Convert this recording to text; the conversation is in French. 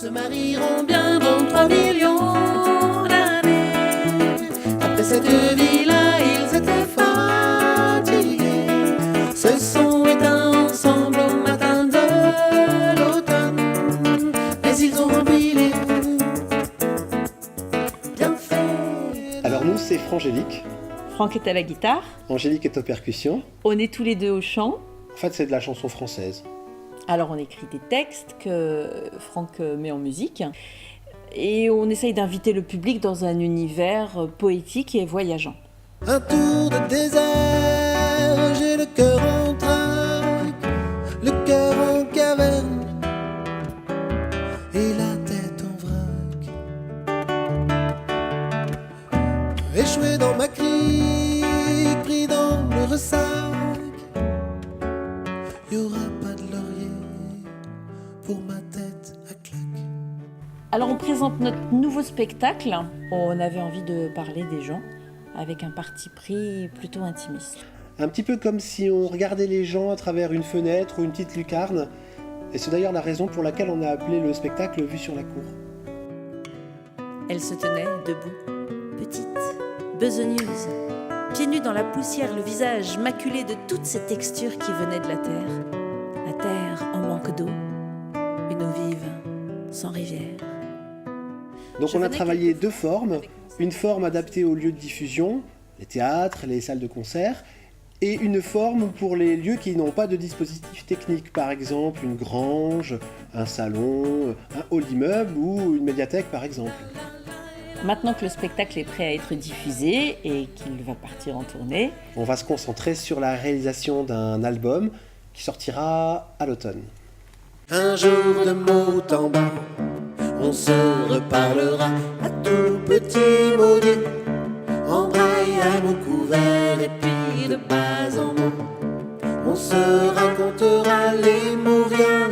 se marieront bien dans 3 millions d'années. Après cette vie-là, ils étaient fatigués, se sont éteints ensemble au matin de l'automne, mais ils ont rempli les roues, bien fait. Alors nous, c'est Frangélique. Franck est à la guitare. Angélique est aux percussions. On est tous les deux au chant. En fait, c'est de la chanson française. Alors on écrit des textes que Franck met en musique et on essaye d'inviter le public dans un univers poétique et voyageant. Un tour de désert, j'ai le cœur en trac, le cœur en caverne et la tête en vrac. Échoué dans ma crique, pris dans le ressac, y aura pas de laurier pour ma tête à claque. Alors on présente notre nouveau spectacle. On avait envie de parler des gens avec un parti pris plutôt intimiste. Un petit peu comme si on regardait les gens à travers une fenêtre ou une petite lucarne. Et c'est d'ailleurs la raison pour laquelle on a appelé le spectacle Vue sur la cour. Elle se tenait debout, petite, besogneuse, pieds nus dans la poussière, le visage maculé de toutes ces textures qui venaient de la terre. La terre en manque d'eau, une eau vive, sans rivière. Donc on a travaillé deux formes. Une forme adaptée aux lieux de diffusion, les théâtres, les salles de concert, et une forme pour les lieux qui n'ont pas de dispositif technique, par exemple une grange, un salon, un hall d'immeuble ou une médiathèque par exemple. Maintenant que le spectacle est prêt à être diffusé et qu'il va partir en tournée, On va se concentrer sur la réalisation d'un album qui sortira à l'automne. Un jour de mots en bas, on se reparlera à tout petit maudit, en braille à mots couverts et puis de bas en mots. On se racontera les mots rien